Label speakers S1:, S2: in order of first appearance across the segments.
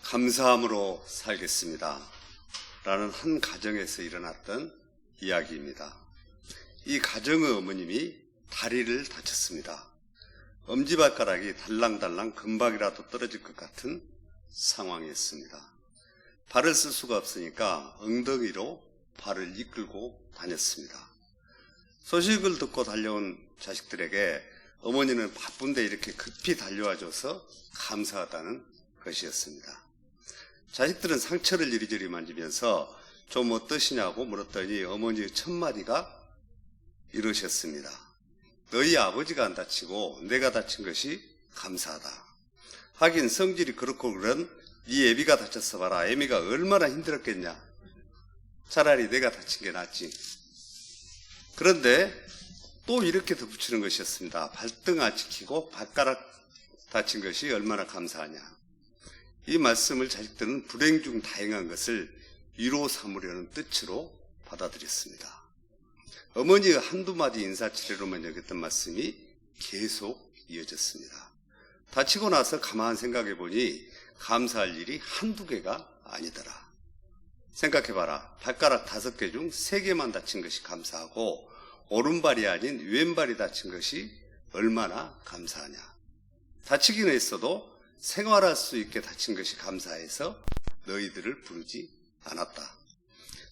S1: 감사함으로 살겠습니다. 라는 한 가정에서 일어났던 이야기입니다. 이 가정의 어머님이 다리를 다쳤습니다. 엄지발가락이 달랑달랑 금방이라도 떨어질 것 같은 상황이었습니다. 발을 쓸 수가 없으니까 엉덩이로 발을 이끌고 다녔습니다. 소식을 듣고 달려온 자식들에게 어머니는 바쁜데 이렇게 급히 달려와줘서 감사하다는 것이었습니다. 자식들은 상처를 이리저리 만지면서 좀 어떠시냐고 물었더니 어머니의 첫마디가 이러셨습니다. 너희 아버지가 안 다치고 내가 다친 것이 감사하다. 하긴 성질이 그렇고 그런 네 애비가 다쳤어 봐라. 애미가 얼마나 힘들었겠냐. 차라리 내가 다친 게 낫지. 그런데 또 이렇게 덧붙이는 것이었습니다. 발등 안 지키고 발가락 다친 것이 얼마나 감사하냐. 이 말씀을 자식들은 불행 중 다행한 것을 위로 삼으려는 뜻으로 받아들였습니다. 어머니의 한두 마디 인사치레로만 여겼던 말씀이 계속 이어졌습니다. 다치고 나서 가만 생각해 보니 감사할 일이 한두 개가 아니더라. 생각해봐라. 발가락 5개 중 3개만 다친 것이 감사하고 오른발이 아닌 왼발이 다친 것이 얼마나 감사하냐. 다치기는 했어도 생활할 수 있게 다친 것이 감사해서 너희들을 부르지 않았다.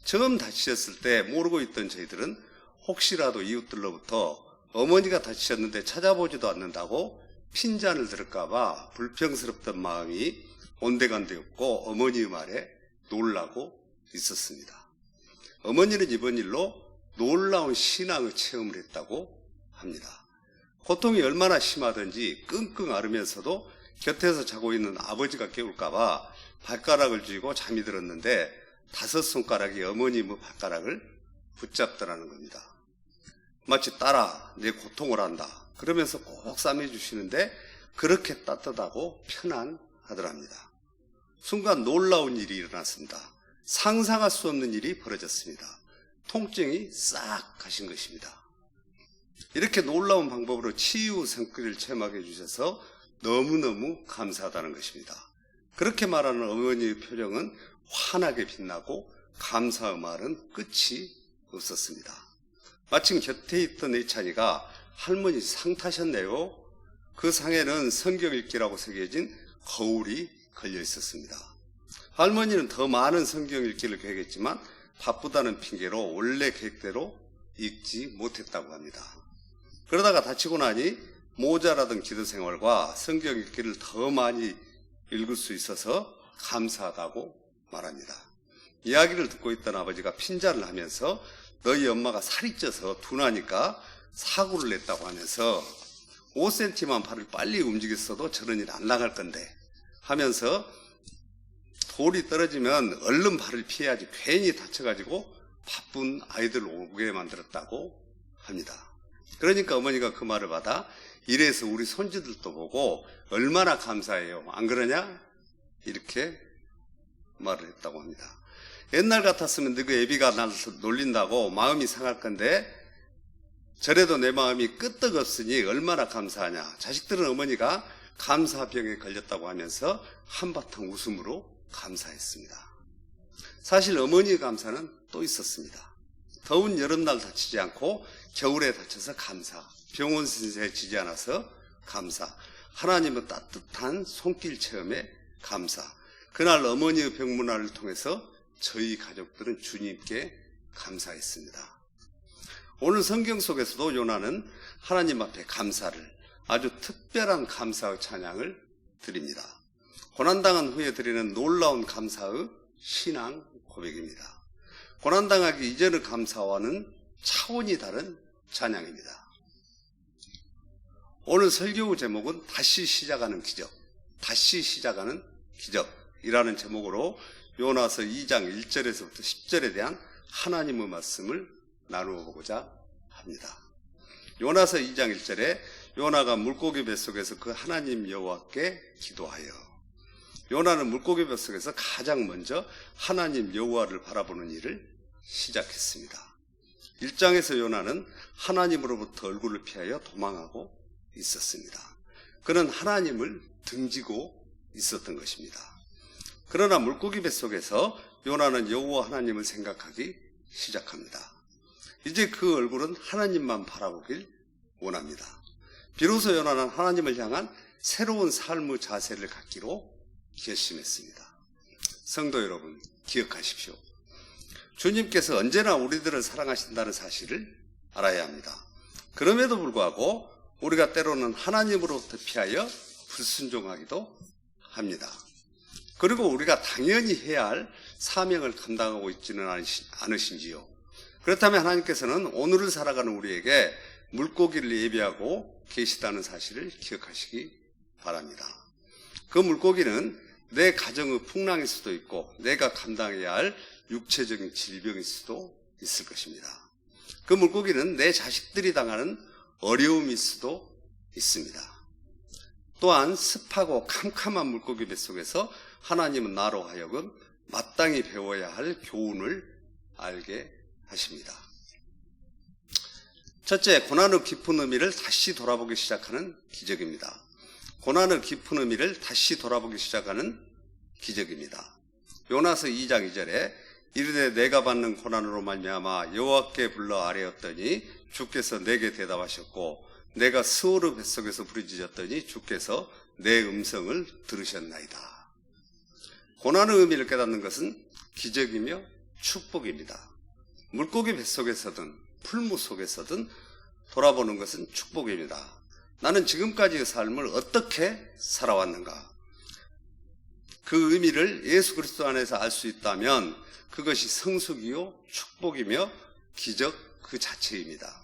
S1: 처음 다치셨을 때 모르고 있던 저희들은 혹시라도 이웃들로부터 어머니가 다치셨는데 찾아보지도 않는다고 핀잔을 들을까봐 불평스럽던 마음이 온데간데 없고 어머니의 말에 놀라고 있었습니다. 어머니는 이번 일로 놀라운 신앙의 체험을 했다고 합니다. 고통이 얼마나 심하든지 끙끙 앓으면서도 곁에서 자고 있는 아버지가 깨울까봐 발가락을 쥐고 잠이 들었는데 5손가락이 어머님의 발가락을 붙잡더라는 겁니다. 마치 딸아 내 고통을 안다 그러면서 꼭 싸매주시는데 그렇게 따뜻하고 편안하더랍니다. 순간 놀라운 일이 일어났습니다. 상상할 수 없는 일이 벌어졌습니다. 통증이 싹 가신 것입니다. 이렇게 놀라운 방법으로 치유 성과를 체험하게 해주셔서 너무너무 감사하다는 것입니다. 그렇게 말하는 어머니의 표정은 환하게 빛나고 감사의 말은 끝이 없었습니다. 마침 곁에 있던 애찬이가 할머니 상 타셨네요. 그 상에는 성경 읽기라고 새겨진 거울이 걸려 있었습니다. 할머니는 더 많은 성경 읽기를 계획했지만 바쁘다는 핑계로 원래 계획대로 읽지 못했다고 합니다. 그러다가 다치고 나니 모자라던 기도 생활과 성경 읽기를 더 많이 읽을 수 있어서 감사하다고 말합니다. 이야기를 듣고 있던 아버지가 핀잔을 하면서 너희 엄마가 살이 쪄서 둔하니까 사고를 냈다고 하면서 5cm만 발을 빨리 움직였어도 저런 일 안 나갈 건데 하면서 돌이 떨어지면 얼른 발을 피해야지 괜히 다쳐가지고 바쁜 아이들 오게 만들었다고 합니다. 그러니까 어머니가 그 말을 받아 이래서 우리 손주들도 보고 얼마나 감사해요. 안 그러냐? 이렇게 말을 했다고 합니다. 옛날 같았으면 너그 애비가 날 놀린다고 마음이 상할 건데 저래도 내 마음이 끄떡없으니 얼마나 감사하냐. 자식들은 어머니가 감사병에 걸렸다고 하면서 한바탕 웃음으로 감사했습니다. 사실 어머니의 감사는 또 있었습니다. 더운 여름날 다치지 않고 겨울에 다쳐서 감사. 병원 신세에 지지 않아서 감사. 하나님의 따뜻한 손길 체험에 감사. 그날 어머니의 병문안을 통해서 저희 가족들은 주님께 감사했습니다. 오늘 성경 속에서도 요나는 하나님 앞에 감사를 아주 특별한 감사의 찬양을 드립니다. 고난당한 후에 드리는 놀라운 감사의 신앙 고백입니다. 고난당하기 이전의 감사와는 차원이 다른 찬양입니다. 오늘 설교 제목은 다시 시작하는 기적, 다시 시작하는 기적이라는 제목으로 요나서 2장 1절에서부터 10절에 대한 하나님의 말씀을 나누어 보고자 합니다. 요나서 2장 1절에 요나가 물고기 뱃속에서 그 하나님 여호와께 기도하여 요나는 물고기 뱃속에서 가장 먼저 하나님 여호와를 바라보는 일을 시작했습니다. 1장에서 요나는 하나님으로부터 얼굴을 피하여 도망하고 있었습니다. 그는 하나님을 등지고 있었던 것입니다. 그러나 물고기 뱃속에서 요나는 여호와 하나님을 생각하기 시작합니다. 이제 그 얼굴은 하나님만 바라보길 원합니다. 비로소 요나는 하나님을 향한 새로운 삶의 자세를 갖기로 결심했습니다. 성도 여러분, 기억하십시오. 주님께서 언제나 우리들을 사랑하신다는 사실을 알아야 합니다. 그럼에도 불구하고 우리가 때로는 하나님으로부터 피하여 불순종하기도 합니다. 그리고 우리가 당연히 해야 할 사명을 감당하고 있지는 않으신지요. 그렇다면 하나님께서는 오늘을 살아가는 우리에게 물고기를 예비하고 계시다는 사실을 기억하시기 바랍니다. 그 물고기는 내 가정의 풍랑일 수도 있고 내가 감당해야 할 육체적인 질병일 수도 있을 것입니다. 그 물고기는 내 자식들이 당하는 어려움일 수도 있습니다. 또한 습하고 캄캄한 물고기 뱃속에서 하나님은 나로 하여금 마땅히 배워야 할 교훈을 알게 하십니다. 첫째, 고난의 깊은 의미를 다시 돌아보기 시작하는 기적입니다. 고난의 깊은 의미를 다시 돌아보기 시작하는 기적입니다. 요나서 2장 2절에 이르되 내가 받는 고난으로 말미암아 여호와께 불러 아뢰었더니 주께서 내게 대답하셨고 내가 스오르 뱃속에서 부르짖었더니 주께서 내 음성을 들으셨나이다. 고난의 의미를 깨닫는 것은 기적이며 축복입니다. 물고기 뱃속에서든 풀무 속에서든 돌아보는 것은 축복입니다. 나는 지금까지의 삶을 어떻게 살아왔는가? 그 의미를 예수 그리스도 안에서 알 수 있다면 그것이 성숙이요 축복이며 기적 그 자체입니다.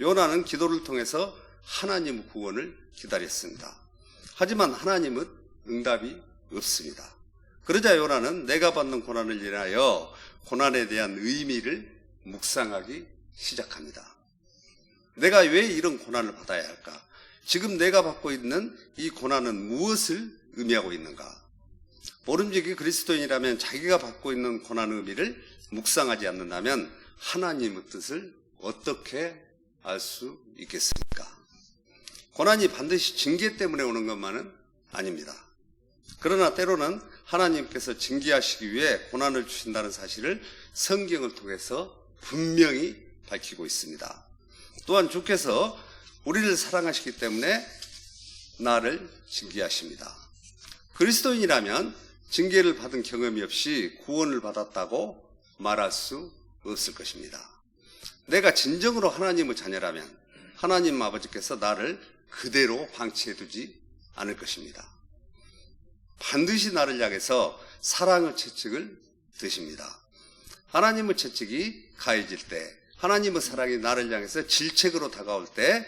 S1: 요나는 기도를 통해서 하나님의 구원을 기다렸습니다. 하지만 하나님은 응답이 없습니다. 그러자 요나는 내가 받는 고난을 인하여 고난에 대한 의미를 묵상하기 시작합니다. 내가 왜 이런 고난을 받아야 할까? 지금 내가 받고 있는 이 고난은 무엇을 의미하고 있는가? 모름지기 그리스도인이라면 자기가 받고 있는 고난의 의미를 묵상하지 않는다면 하나님의 뜻을 어떻게 알 수 있겠습니까? 고난이 반드시 징계 때문에 오는 것만은 아닙니다. 그러나 때로는 하나님께서 징계하시기 위해 고난을 주신다는 사실을 성경을 통해서 분명히 밝히고 있습니다. 또한 주께서 우리를 사랑하시기 때문에 나를 징계하십니다. 그리스도인이라면 징계를 받은 경험이 없이 구원을 받았다고 말할 수 없을 것입니다. 내가 진정으로 하나님의 자녀라면 하나님 아버지께서 나를 그대로 방치해두지 않을 것입니다. 반드시 나를 향해서 사랑의 채찍을 드십니다. 하나님의 채찍이 가해질 때, 하나님의 사랑이 나를 향해서 질책으로 다가올 때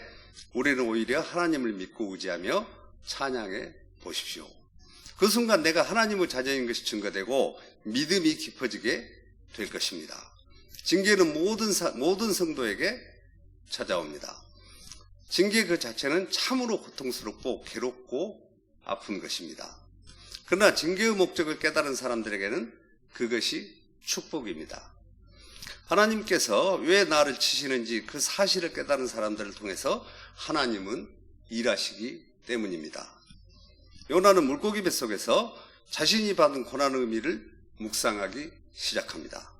S1: 우리는 오히려 하나님을 믿고 의지하며 찬양해 보십시오. 그 순간 내가 하나님의 자녀인 것이 증거되고 믿음이 깊어지게 될 것입니다. 징계는 모든 성도에게 찾아옵니다. 징계 그 자체는 참으로 고통스럽고 괴롭고 아픈 것입니다. 그러나 징계의 목적을 깨달은 사람들에게는 그것이 축복입니다. 하나님께서 왜 나를 치시는지 그 사실을 깨달은 사람들을 통해서 하나님은 일하시기 때문입니다. 요나는 물고기 뱃속에서 자신이 받은 고난의 의미를 묵상하기 시작합니다.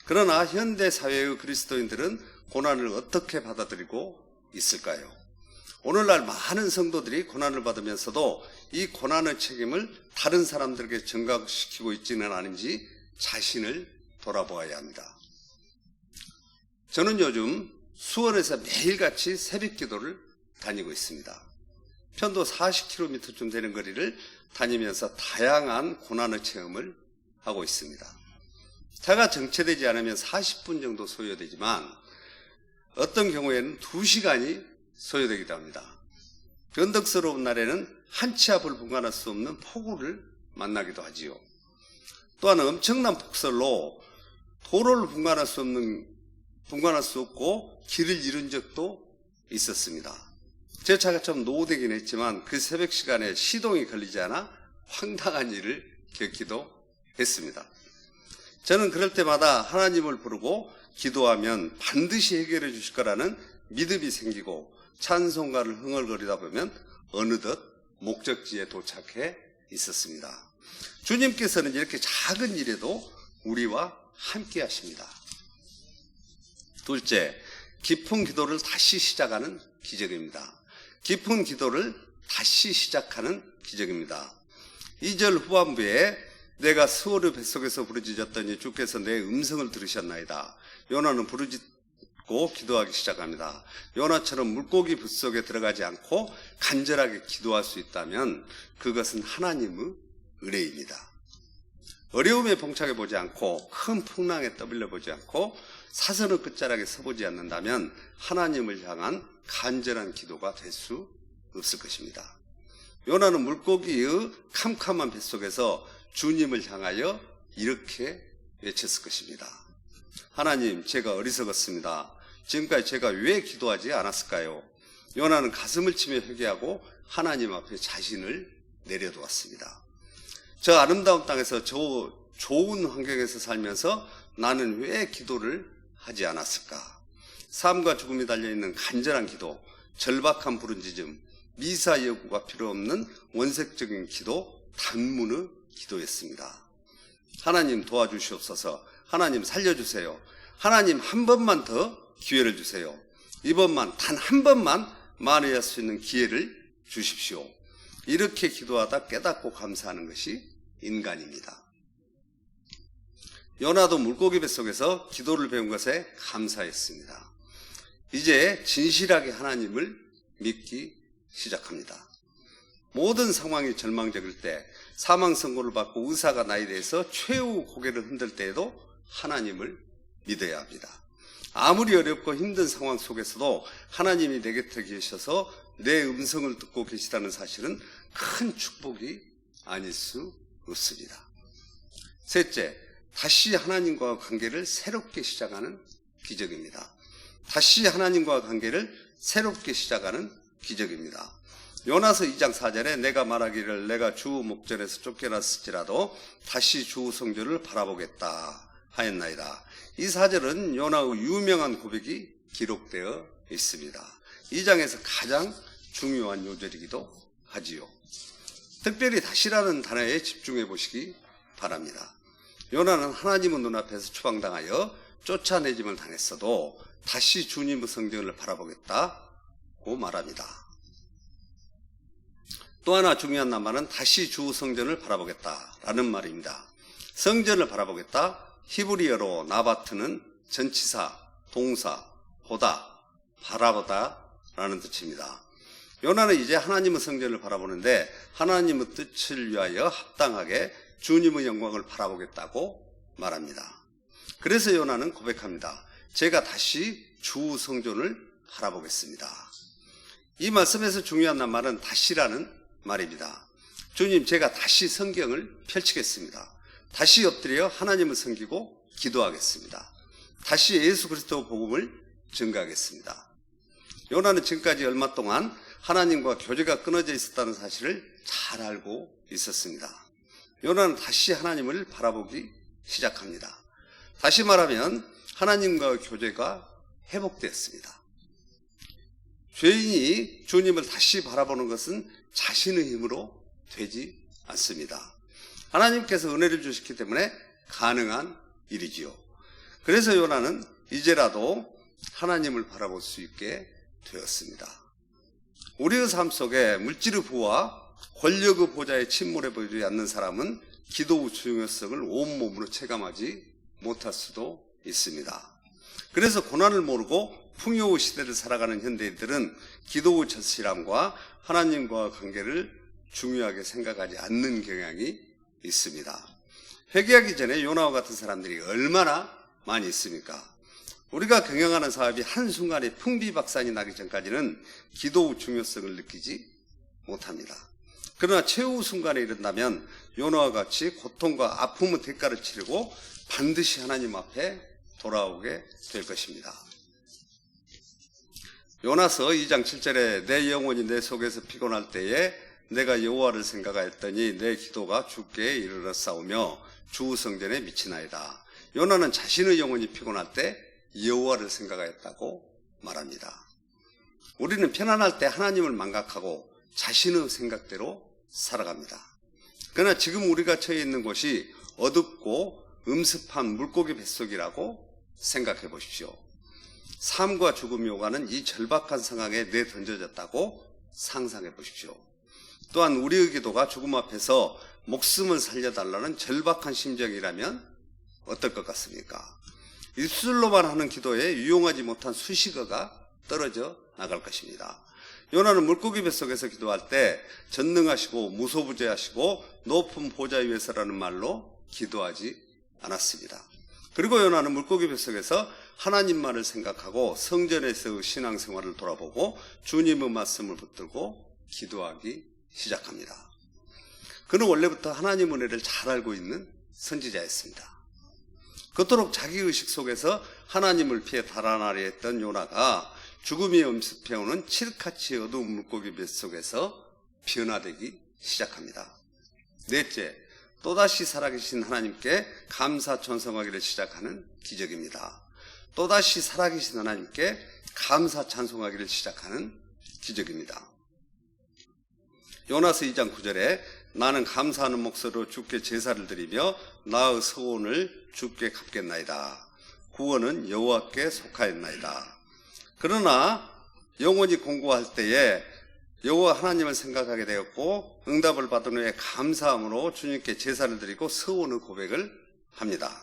S1: 그러나 현대 사회의 그리스도인들은 고난을 어떻게 받아들이고 있을까요? 오늘날 많은 성도들이 고난을 받으면서도 이 고난의 책임을 다른 사람들에게 전가시키고 있지는 않은지 자신을 돌아보아야 합니다. 저는 요즘 수원에서 매일같이 새벽 기도를 다니고 있습니다. 편도 40km쯤 되는 거리를 다니면서 다양한 고난의 체험을 하고 있습니다. 차가 정체되지 않으면 40분 정도 소요되지만 어떤 경우에는 2시간이 소요되기도 합니다. 변덕스러운 날에는 한 치 앞을 분간할 수 없는 폭우를 만나기도 하지요. 또한 엄청난 폭설로 도로를 분간할 수 없고 길을 잃은 적도 있었습니다. 제 차가 좀 노후되긴 했지만 그 새벽 시간에 시동이 걸리지 않아 황당한 일을 겪기도 했습니다. 저는 그럴 때마다 하나님을 부르고 기도하면 반드시 해결해 주실 거라는 믿음이 생기고 찬송가를 흥얼거리다 보면 어느덧 목적지에 도착해 있었습니다. 주님께서는 이렇게 작은 일에도 우리와 함께 하십니다. 둘째, 깊은 기도를 다시 시작하는 기적입니다. 깊은 기도를 다시 시작하는 기적입니다. 2절 후반부에 내가 스오르 뱃속에서 부르짖었더니 주께서 내 음성을 들으셨나이다. 요나는 부르짖고 기도하기 시작합니다. 요나처럼 물고기 뱃속에 들어가지 않고 간절하게 기도할 수 있다면 그것은 하나님의 은혜입니다. 어려움에 봉착해 보지 않고 큰 풍랑에 떠밀려 보지 않고 사선의 끝자락에 서보지 않는다면 하나님을 향한 간절한 기도가 될 수 없을 것입니다. 요나는 물고기의 캄캄한 뱃속에서 주님을 향하여 이렇게 외쳤을 것입니다. 하나님, 제가 어리석었습니다. 지금까지 제가 왜 기도하지 않았을까요? 요나는 가슴을 치며 회개하고 하나님 앞에 자신을 내려놓았습니다. 저 아름다운 땅에서 저 좋은 환경에서 살면서 나는 왜 기도를 하지 않았을까? 삶과 죽음이 달려있는 간절한 기도, 절박한 부르짖음, 미사 여구가 필요 없는 원색적인 기도, 단문의 기도였습니다. 하나님 도와주시옵소서. 하나님 살려주세요. 하나님 한 번만 더 기회를 주세요. 이번만 단 한 번만 만회할 수 있는 기회를 주십시오. 이렇게 기도하다 깨닫고 감사하는 것이 인간입니다. 요나도 물고기 뱃속에서 기도를 배운 것에 감사했습니다. 이제 진실하게 하나님을 믿기 시작합니다. 모든 상황이 절망적일 때, 사망 선고를 받고 의사가 나에 대해서 최후 고개를 흔들 때에도 하나님을 믿어야 합니다. 아무리 어렵고 힘든 상황 속에서도 하나님이 내 곁에 계셔서 내 음성을 듣고 계시다는 사실은 큰 축복이 아닐 수 없습니다. 셋째, 다시 하나님과 관계를 새롭게 시작하는 기적입니다. 다시 하나님과 관계를 새롭게 시작하는 기적입니다. 요나서 2장 4절에 내가 말하기를 내가 주 목전에서 쫓겨났을지라도 다시 주 성전을 바라보겠다 하였나이다. 이 4절은 요나의 유명한 고백이 기록되어 있습니다. 2장에서 가장 중요한 요절이기도 하지요. 특별히 다시라는 단어에 집중해 보시기 바랍니다. 요나는 하나님의 눈앞에서 추방당하여 쫓아내짐을 당했어도 다시 주님의 성전을 바라보겠다고 말합니다. 또 하나 중요한 말은 다시 주 성전을 바라보겠다라는 말입니다. 성전을 바라보겠다, 히브리어로 나바트는 전치사, 동사, 보다, 바라보다라는 뜻입니다. 요나는 이제 하나님의 성전을 바라보는데 하나님의 뜻을 위하여 합당하게 주님의 영광을 바라보겠다고 말합니다. 그래서 요나는 고백합니다. 제가 다시 주 성전을 바라보겠습니다. 이 말씀에서 중요한 말은 다시라는 말입니다. 주님, 제가 다시 성경을 펼치겠습니다. 다시 엎드려 하나님을 섬기고 기도하겠습니다. 다시 예수 그리스도 복음을 증거하겠습니다. 요나는 지금까지 얼마 동안 하나님과 교제가 끊어져 있었다는 사실을 잘 알고 있었습니다. 요나는 다시 하나님을 바라보기 시작합니다. 다시 말하면 하나님과의 교제가 회복되었습니다. 죄인이 주님을 다시 바라보는 것은 자신의 힘으로 되지 않습니다. 하나님께서 은혜를 주셨기 때문에 가능한 일이지요. 그래서 요나는 이제라도 하나님을 바라볼 수 있게 되었습니다. 우리의 삶 속에 물질의 부와 권력의 보좌에 침몰해 보지 않는 사람은 기도의 중요성을 온몸으로 체감하지 못할 수도 있습니다. 그래서 고난을 모르고 풍요의 시대를 살아가는 현대인들은 기도의 절실함과 하나님과의 관계를 중요하게 생각하지 않는 경향이 있습니다. 회개하기 전에 요나와 같은 사람들이 얼마나 많이 있습니까? 우리가 경영하는 사업이 한순간에 풍비박산이 나기 전까지는 기도의 중요성을 느끼지 못합니다. 그러나 최후 순간에 이른다면 요나와 같이 고통과 아픔의 대가를 치르고 반드시 하나님 앞에 돌아오게 될 것입니다. 요나서 2장 7절에 내 영혼이 내 속에서 피곤할 때에 내가 여호와를 생각하였더니 내 기도가 주께 이르렀사오며 주 성전에 미치나이다. 요나는 자신의 영혼이 피곤할 때 여호와를 생각하였다고 말합니다. 우리는 편안할 때 하나님을 망각하고 자신의 생각대로 살아갑니다. 그러나 지금 우리가 처해 있는 곳이 어둡고 음습한 물고기 뱃속이라고 생각해 보십시오. 삶과 죽음이 오가는 이 절박한 상황에 내던져졌다고 상상해 보십시오. 또한 우리의 기도가 죽음 앞에서 목숨을 살려달라는 절박한 심정이라면 어떨 것 같습니까? 입술로만 하는 기도에 유용하지 못한 수식어가 떨어져 나갈 것입니다. 요나는 물고기 뱃속에서 기도할 때 전능하시고 무소부재하시고 높은 보좌 위에서라는 말로 기도하지 않았습니다. 그리고 요나는 물고기 뱃속에서 하나님만을 생각하고 성전에서의 신앙생활을 돌아보고 주님의 말씀을 붙들고 기도하기 시작합니다. 그는 원래부터 하나님 은혜를 잘 알고 있는 선지자였습니다. 그토록 자기의식 속에서 하나님을 피해 달아나려 했던 요나가 죽음이 엄습해오는 칠흑같이 어두운 물고기 뱃속에서 변화되기 시작합니다. 넷째, 또다시 살아계신 하나님께 감사 찬송하기를 시작하는 기적입니다. 또다시 살아계신 하나님께 감사 찬송하기를 시작하는 기적입니다. 요나서 2장 9절에 나는 감사하는 목소리로 주께 제사를 드리며 나의 서원을 주께 갚겠나이다. 구원은 여호와께 속하였나이다. 그러나 영원히 공고할 때에 여호와 하나님을 생각하게 되었고 응답을 받은 후에 감사함으로 주님께 제사를 드리고 서원의 고백을 합니다.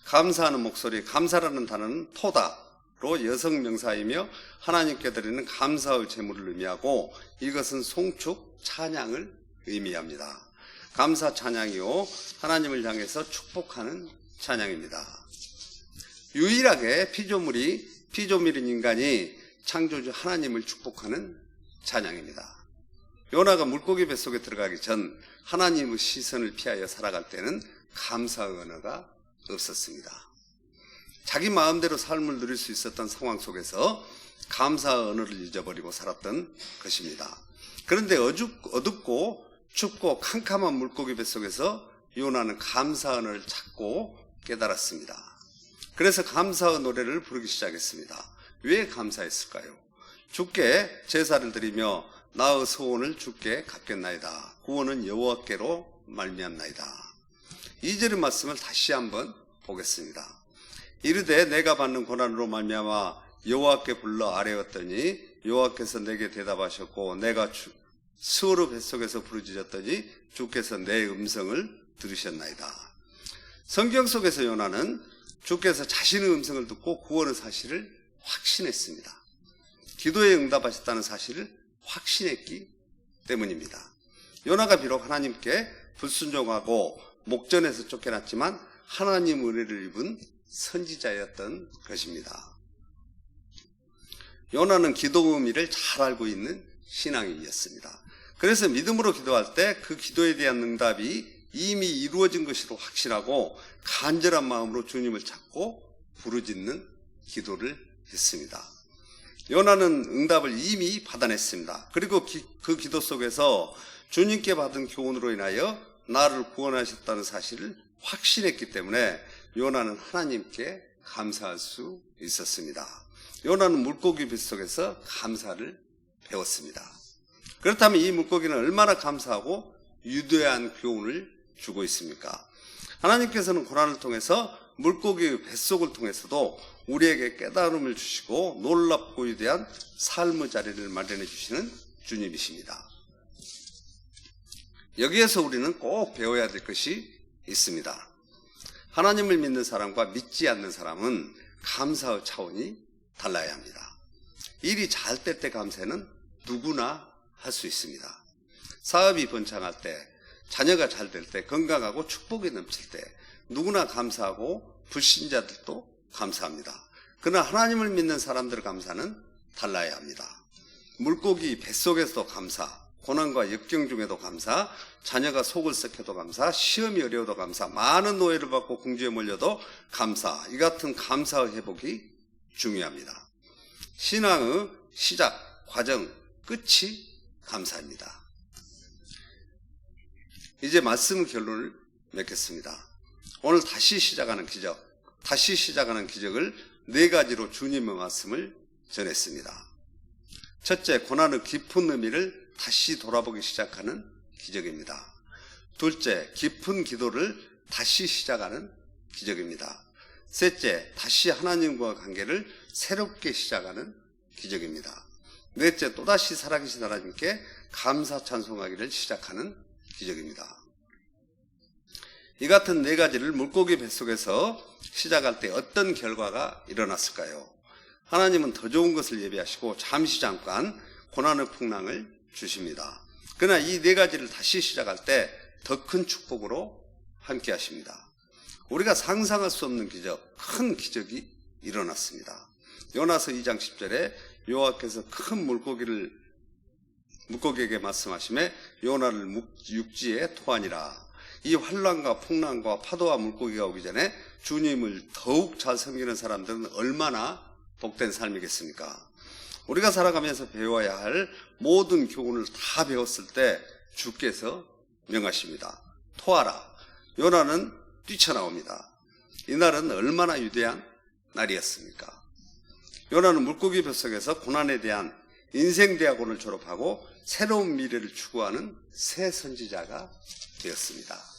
S1: 감사하는 목소리, 감사라는 단어는 토다로 여성 명사이며 하나님께 드리는 감사의 제물을 의미하고 이것은 송축, 찬양을 의미합니다. 감사 찬양이요 하나님을 향해서 축복하는 찬양입니다. 유일하게 피조물인 인간이 창조주 하나님을 축복하는 찬양입니다. 요나가 물고기 뱃속에 들어가기 전 하나님의 시선을 피하여 살아갈 때는 감사의 언어가 없었습니다. 자기 마음대로 삶을 누릴 수 있었던 상황 속에서 감사의 언어를 잊어버리고 살았던 것입니다. 그런데 어둡고 춥고 캄캄한 물고기 뱃속에서 요나는 감사의 언어를 찾고 깨달았습니다. 그래서 감사의 노래를 부르기 시작했습니다. 왜 감사했을까요? 주께 제사를 드리며 나의 소원을 주께 갚겠나이다. 구원은 여호와께로 말미암나이다. 2절의 말씀을 다시 한번 보겠습니다. 이르되 내가 받는 고난으로 말미암아 여호와께 불러 아뢰었더니 여호와께서 내게 대답하셨고 내가 수어로 뱃속에서 부르짖었더니 주께서 내 음성을 들으셨나이다. 성경 속에서 요나는 주께서 자신의 음성을 듣고 구원의 사실을 확신했습니다. 기도에 응답하셨다는 사실을 확신했기 때문입니다. 요나가 비록 하나님께 불순종하고 목전에서 쫓겨났지만 하나님 은혜를 입은 선지자였던 것입니다. 요나는 기도 의미를 잘 알고 있는 신앙인이었습니다. 그래서 믿음으로 기도할 때 그 기도에 대한 응답이 이미 이루어진 것으로 확신하고 간절한 마음으로 주님을 찾고 부르짖는 기도를 했습니다. 요나는 응답을 이미 받아냈습니다. 그리고 그 기도 속에서 주님께 받은 교훈으로 인하여 나를 구원하셨다는 사실을 확신했기 때문에 요나는 하나님께 감사할 수 있었습니다. 요나는 물고기 뱃속에서 감사를 배웠습니다. 그렇다면 이 물고기는 얼마나 감사하고 유대한 교훈을 주고 있습니까? 하나님께서는 고난을 통해서 물고기의 뱃속을 통해서도 우리에게 깨달음을 주시고 놀랍고 위대한 삶의 자리를 마련해 주시는 주님이십니다. 여기에서 우리는 꼭 배워야 될 것이 있습니다. 하나님을 믿는 사람과 믿지 않는 사람은 감사의 차원이 달라야 합니다. 일이 잘 될 때 감사는 누구나 할 수 있습니다. 사업이 번창할 때, 자녀가 잘 될 때, 건강하고 축복이 넘칠 때 누구나 감사하고 불신자들도 감사합니다. 그러나 하나님을 믿는 사람들의 감사는 달라야 합니다. 물고기 뱃속에서도 감사, 고난과 역경 중에도 감사, 자녀가 속을 썩혀도 감사, 시험이 어려워도 감사, 많은 노예를 받고 궁지에 몰려도 감사, 이 같은 감사의 회복이 중요합니다. 신앙의 시작, 과정, 끝이 감사입니다. 이제 말씀 결론을 맺겠습니다. 오늘 다시 시작하는 기적을 4가지로 주님의 말씀을 전했습니다. 첫째, 고난의 깊은 의미를 다시 돌아보기 시작하는 기적입니다. 둘째, 깊은 기도를 다시 시작하는 기적입니다. 셋째, 다시 하나님과 관계를 새롭게 시작하는 기적입니다. 넷째, 또다시 살아계신 하나님께 감사 찬송하기를 시작하는 기적입니다. 이 같은 네 가지를 물고기 뱃속에서 시작할 때 어떤 결과가 일어났을까요? 하나님은 더 좋은 것을 예비하시고 잠깐 고난의 풍랑을 주십니다. 그러나 이 네 가지를 다시 시작할 때 더 큰 축복으로 함께 하십니다. 우리가 상상할 수 없는 기적, 큰 기적이 일어났습니다. 요나서 2장 10절에 여호와께서 큰 물고기에게 말씀하시매 요나를 육지에 토하니라. 이 환란과 풍랑과 파도와 물고기가 오기 전에 주님을 더욱 잘 섬기는 사람들은 얼마나 복된 삶이겠습니까? 우리가 살아가면서 배워야 할 모든 교훈을 다 배웠을 때 주께서 명하십니다. 토하라. 요나는 뛰쳐나옵니다. 이날은 얼마나 위대한 날이었습니까? 요나는 물고기 뱃속에서 고난에 대한 인생대학원을 졸업하고 새로운 미래를 추구하는 새 선지자가 되었습니다.